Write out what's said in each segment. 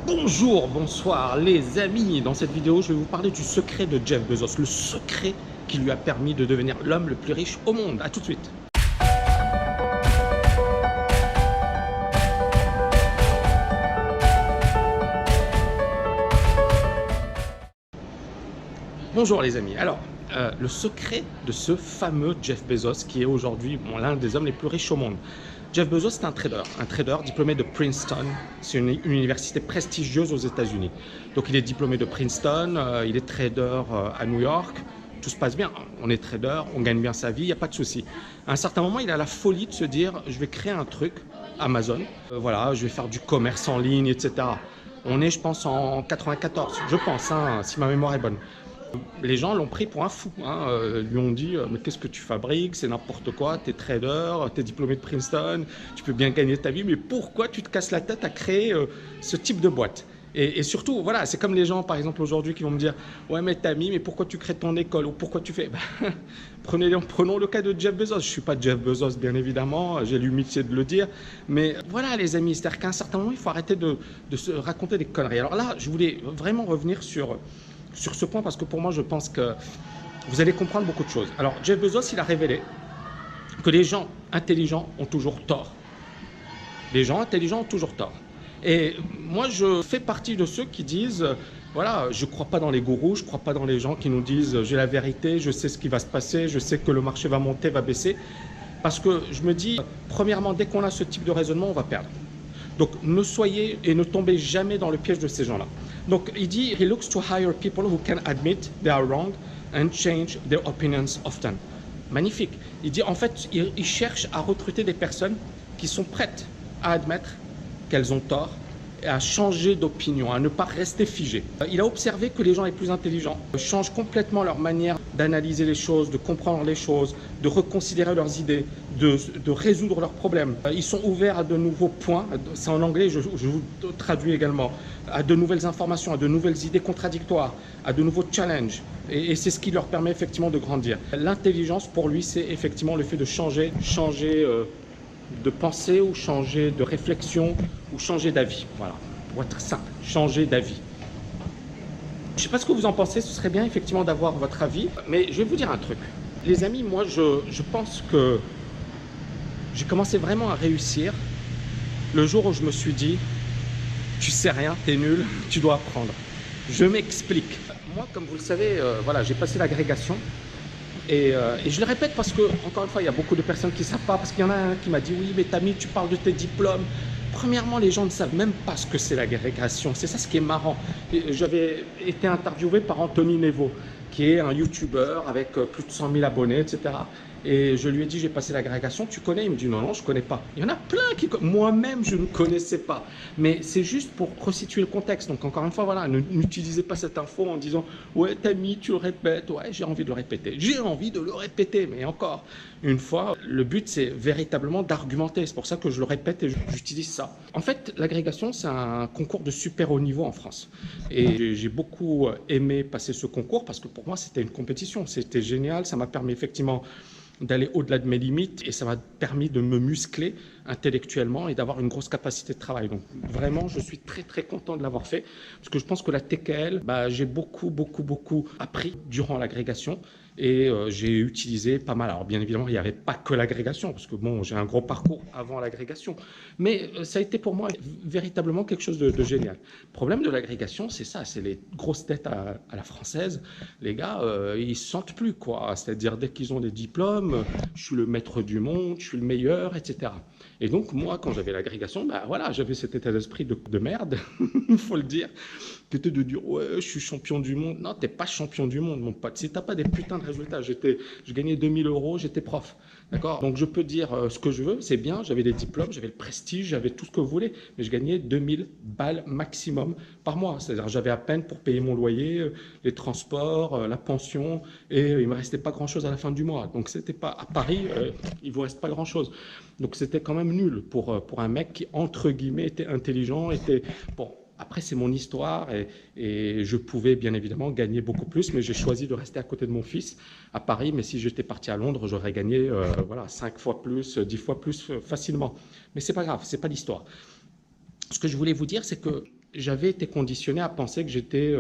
Bonjour, bonsoir les amis. Dans cette vidéo, je vais vous parler du secret de Jeff Bezos, le secret qui lui a permis de devenir l'homme le plus riche au monde. A tout de suite. Bonjour les amis. Alors, le secret de ce fameux Jeff Bezos qui est aujourd'hui l'un des hommes les plus riches au monde. Jeff Bezos, c'est un trader diplômé de Princeton. C'est une université prestigieuse aux États-Unis. Donc, il est diplômé de Princeton, il est trader à New York. Tout se passe bien, on est trader, on gagne bien sa vie, il n'y a pas de souci. À un certain moment, il a la folie de se dire, je vais créer un truc, Amazon, voilà, je vais faire du commerce en ligne, etc. On est, je pense, en 94, je pense, hein, si ma mémoire est bonne. Les gens l'ont pris pour un fou, hein. Lui ont dit mais qu'est-ce que tu fabriques, c'est n'importe quoi, tu es trader, tu es diplômé de Princeton, tu peux bien gagner ta vie, mais pourquoi tu te casses la tête à créer ce type de boîte? Et surtout, voilà, c'est comme les gens, par exemple, aujourd'hui, qui vont me dire ouais, mais Tammy, mais pourquoi tu crées ton école ou pourquoi tu fais prenons le cas de Jeff Bezos. Je ne suis pas Jeff Bezos, bien évidemment, j'ai l'humilité de le dire, mais voilà, les amis, c'est-à-dire qu'à un certain moment, il faut arrêter de se raconter des conneries. Alors là, je voulais vraiment revenir sur ce point parce que pour moi, je pense que vous allez comprendre beaucoup de choses. Alors, Jeff Bezos, il a révélé que les gens intelligents ont toujours tort. Les gens intelligents ont toujours tort. Et moi, je fais partie de ceux qui disent, voilà, je ne crois pas dans les gourous, je ne crois pas dans les gens qui nous disent, j'ai la vérité, je sais ce qui va se passer, je sais que le marché va monter, va baisser. Parce que je me dis, premièrement, dès qu'on a ce type de raisonnement, on va perdre. Donc, ne soyez et ne tombez jamais dans le piège de ces gens-là. Donc, il dit, he looks to hire people who can admit they are wrong and change their opinions often. Magnifique. Il dit, en fait, il cherche à recruter des personnes qui sont prêtes à admettre qu'elles ont tort et à changer d'opinion, à ne pas rester figées. Il a observé que les gens les plus intelligents changent complètement leur manière d'analyser les choses, de comprendre les choses, de reconsidérer leurs idées, de résoudre leurs problèmes. Ils sont ouverts à de nouveaux points, c'est en anglais, je vous traduis également, à de nouvelles informations, à de nouvelles idées contradictoires, à de nouveaux challenges. Et c'est ce qui leur permet effectivement de grandir. L'intelligence, pour lui, c'est effectivement le fait de changer de pensée ou changer de réflexion ou changer d'avis. Voilà, pour être simple, changer d'avis. Je ne sais pas ce que vous en pensez, ce serait bien effectivement d'avoir votre avis, mais je vais vous dire un truc. Les amis, moi je pense que j'ai commencé vraiment à réussir le jour où je me suis dit, tu sais rien, t'es nul, tu dois apprendre. Je m'explique. Moi, comme vous le savez, voilà, j'ai passé l'agrégation. Et je le répète parce que, encore une fois, il y a beaucoup de personnes qui ne savent pas, parce qu'il y en a un qui m'a dit « Oui, mais Tammy, tu parles de tes diplômes ». Premièrement, les gens ne savent même pas ce que c'est l'agrégation. C'est ça ce qui est marrant. J'avais été interviewé par Anthony Nevo, qui est un YouTuber avec plus de 100 000 abonnés, etc. Et je lui ai dit, j'ai passé l'agrégation, tu connais? Il me dit, non, non, je ne connais pas. Il y en a plein qui... Moi-même, je ne connaissais pas. Mais c'est juste pour resituer le contexte. Donc, encore une fois, voilà, n'utilisez pas cette info en disant, ouais, Tammy, tu le répètes. Ouais, j'ai envie de le répéter. J'ai envie de le répéter. Mais encore une fois, le but, c'est véritablement d'argumenter. C'est pour ça que je le répète et j'utilise ça. En fait, l'agrégation, c'est un concours de super haut niveau en France. Et j'ai beaucoup aimé passer ce concours parce que pour moi, c'était une compétition. C'était génial. Ça m'a permis effectivement d'aller au-delà de mes limites et ça m'a permis de me muscler intellectuellement et d'avoir une grosse capacité de travail. Donc vraiment, je suis très très content de l'avoir fait parce que je pense que la TKL, j'ai beaucoup appris durant l'agrégation et j'ai utilisé pas mal. Alors bien évidemment, il n'y avait pas que l'agrégation parce que bon, j'ai un gros parcours avant l'agrégation, mais ça a été pour moi véritablement quelque chose de génial. Le problème de l'agrégation, c'est ça, c'est les grosses têtes à la française. Les gars, ils se sentent plus quoi, c'est-à-dire dès qu'ils ont des diplômes, je suis le maître du monde, je suis le meilleur, etc. Et donc moi, quand j'avais l'agrégation, voilà, j'avais cet état d'esprit de merde, il faut le dire, qui était de dire ouais, je suis champion du monde. Non, t'es pas champion du monde, mon pote. Si t'as pas des putains de résultats, je gagnais 2000 €, j'étais prof. D'accord? Donc je peux dire ce que je veux, c'est bien, j'avais des diplômes, j'avais le prestige, j'avais tout ce que vous voulez, mais je gagnais 2000 balles maximum par mois. C'est-à-dire j'avais à peine pour payer mon loyer, les transports, la pension, et il me restait pas grand-chose à la fin du mois. Donc c'était pas à Paris, il vous reste pas grand-chose. Donc c'était quand même nul pour un mec qui, entre guillemets, était intelligent, était... Bon, après, c'est mon histoire et je pouvais bien évidemment gagner beaucoup plus, mais j'ai choisi de rester à côté de mon fils à Paris. Mais si j'étais parti à Londres, j'aurais gagné voilà, 5 fois plus, 10 fois plus facilement. Mais c'est pas grave, c'est pas l'histoire. Ce que je voulais vous dire, c'est que j'avais été conditionné à penser que j'étais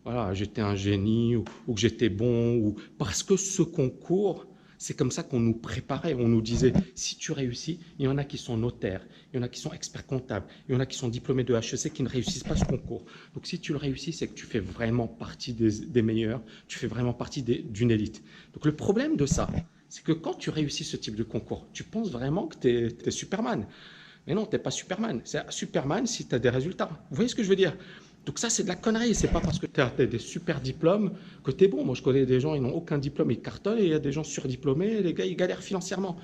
voilà, j'étais un génie ou que j'étais bon, ou parce que ce concours, c'est comme ça qu'on nous préparait. On nous disait, si tu réussis, il y en a qui sont notaires, il y en a qui sont experts comptables, il y en a qui sont diplômés de HEC qui ne réussissent pas ce concours. Donc si tu le réussis, c'est que tu fais vraiment partie des meilleurs, tu fais vraiment partie d'une élite. Donc le problème de ça, c'est que quand tu réussis ce type de concours, tu penses vraiment que tu es Superman. Mais non, tu n'es pas Superman. C'est Superman si tu as des résultats. Vous voyez ce que je veux dire? Donc ça, c'est de la connerie. C'est pas parce que tu as des super diplômes que tu es bon. Moi, je connais des gens, ils n'ont aucun diplôme, ils cartonnent, et il y a des gens surdiplômés, les gars, ils galèrent financièrement.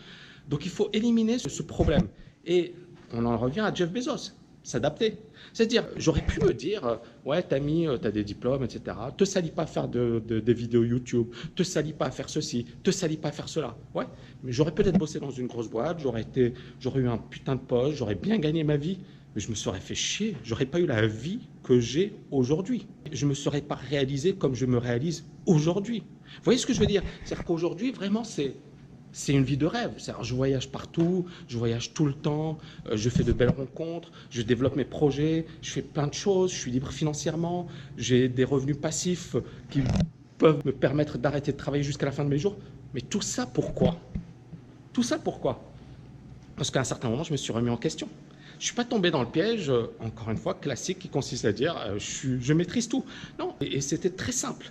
Donc il faut éliminer ce problème. Et on en revient à Jeff Bezos, s'adapter. C'est-à-dire, j'aurais pu me dire, ouais, Tammy, tu as des diplômes, etc. Te salis pas à faire des vidéos YouTube, te salis pas à faire ceci, te salis pas à faire cela. Ouais, mais j'aurais peut-être bossé dans une grosse boîte, j'aurais eu un putain de poste, j'aurais bien gagné ma vie, mais je me serais fait chier. J'aurais pas eu la vie que j'ai aujourd'hui. Je me serais pas réalisé comme je me réalise aujourd'hui. Vous voyez ce que je veux dire? C'est-à-dire qu'aujourd'hui, vraiment, c'est une vie de rêve. Je voyage partout, je voyage tout le temps, je fais de belles rencontres, je développe mes projets, je fais plein de choses, je suis libre financièrement, j'ai des revenus passifs qui peuvent me permettre d'arrêter de travailler jusqu'à la fin de mes jours. Mais tout ça, pourquoi? Tout ça, pourquoi? Parce qu'à un certain moment, je me suis remis en question. Je ne suis pas tombé dans le piège, encore une fois, classique, qui consiste à dire je maîtrise tout. Non, et c'était très simple.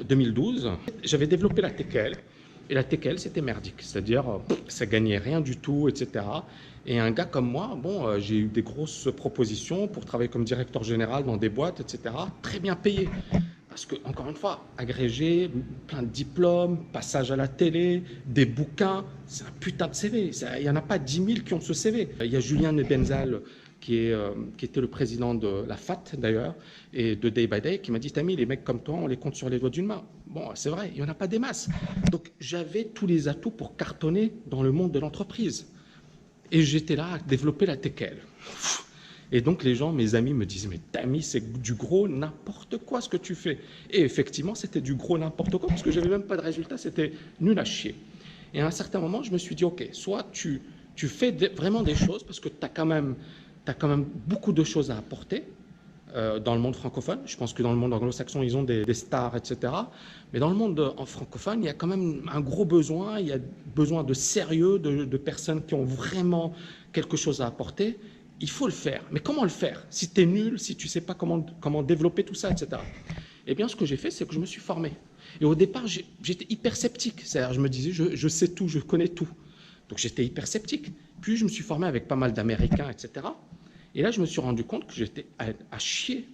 2012, j'avais développé la TKL. Et la TKL, c'était merdique, c'est-à-dire ça gagnait rien du tout, etc. Et un gars comme moi, bon, j'ai eu des grosses propositions pour travailler comme directeur général dans des boîtes, etc. Très bien payé. Parce que, encore une fois, agrégé, plein de diplômes, passage à la télé, des bouquins, c'est un putain de CV. Il n'y en a pas 10 000 qui ont ce CV. Il y a Julien Nebenzal, qui était le président de la FAT d'ailleurs, et de Day by Day, qui m'a dit, Tammy, les mecs comme toi, on les compte sur les doigts d'une main. Bon, c'est vrai, il n'y en a pas des masses. Donc, j'avais tous les atouts pour cartonner dans le monde de l'entreprise. Et j'étais là à développer la TKL. Et donc, les gens, mes amis, me disaient, mais Tammy, c'est du gros n'importe quoi ce que tu fais. Et effectivement, c'était du gros n'importe quoi, parce que je n'avais même pas de résultat, c'était nul à chier. Et à un certain moment, je me suis dit, OK, soit tu fais vraiment des choses, parce que tu as quand même beaucoup de choses à apporter dans le monde francophone. Je pense que dans le monde anglo-saxon, ils ont des stars, etc. Mais dans le monde francophone, il y a quand même un gros besoin. Il y a besoin de sérieux, de personnes qui ont vraiment quelque chose à apporter. Il faut le faire. Mais comment le faire? Si tu es nul, si tu ne sais pas comment développer tout ça, etc. Eh bien, ce que j'ai fait, c'est que je me suis formé. Et au départ, j'étais hyper sceptique. C'est-à-dire, je me disais, je sais tout, je connais tout. Donc, j'étais hyper sceptique. Puis, je me suis formé avec pas mal d'Américains, etc. Et là, je me suis rendu compte que j'étais à chier,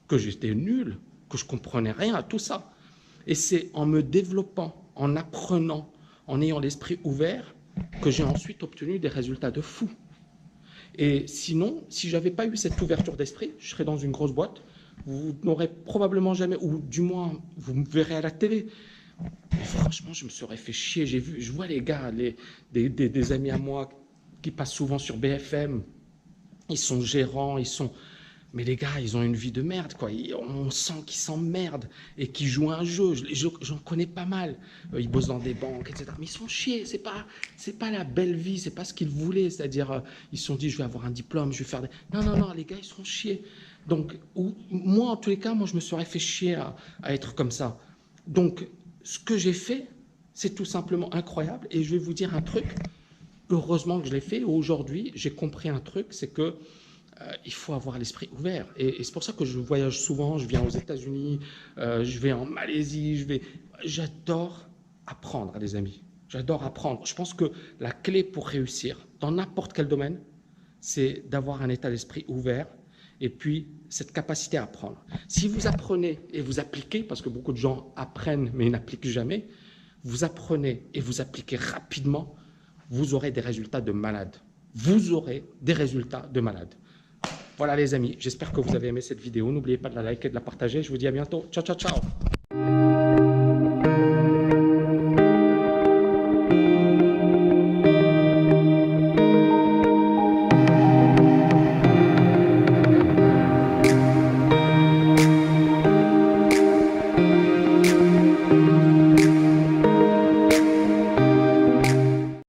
que j'étais nul, que je ne comprenais rien à tout ça. Et c'est en me développant, en apprenant, en ayant l'esprit ouvert, que j'ai ensuite obtenu des résultats de fou. Et sinon, si je n'avais pas eu cette ouverture d'esprit, je serais dans une grosse boîte, vous n'aurez probablement jamais, ou du moins, vous me verrez à la télé. Et franchement, je me serais fait chier. Je vois les gars, des amis à moi qui passent souvent sur BFM, ils sont gérants, mais les gars, ils ont une vie de merde, quoi. On sent qu'ils s'emmerdent et qu'ils jouent à un jeu. J'en connais pas mal. Ils bossent dans des banques, etc. Mais ils sont chiés. C'est pas la belle vie. C'est pas ce qu'ils voulaient. C'est-à-dire, ils se sont dit, je vais avoir un diplôme, je vais faire des... Non, les gars, ils sont chiés. Donc, moi, en tous les cas, moi, je me serais fait chier à être comme ça. Donc, ce que j'ai fait, c'est tout simplement incroyable. Et je vais vous dire un truc. Heureusement que je l'ai fait. Aujourd'hui, j'ai compris un truc, c'est que il faut avoir l'esprit ouvert. Et c'est pour ça que je voyage souvent, je viens aux États-Unis, je vais en Malaisie, j'adore apprendre, les amis. J'adore apprendre. Je pense que la clé pour réussir dans n'importe quel domaine, c'est d'avoir un état d'esprit ouvert et puis cette capacité à apprendre. Si vous apprenez et vous appliquez, parce que beaucoup de gens apprennent mais ils n'appliquent jamais, vous apprenez et vous appliquez rapidement, vous aurez des résultats de malade. Vous aurez des résultats de malade. Voilà les amis, j'espère que vous avez aimé cette vidéo. N'oubliez pas de la liker et de la partager. Je vous dis à bientôt. Ciao, ciao, ciao.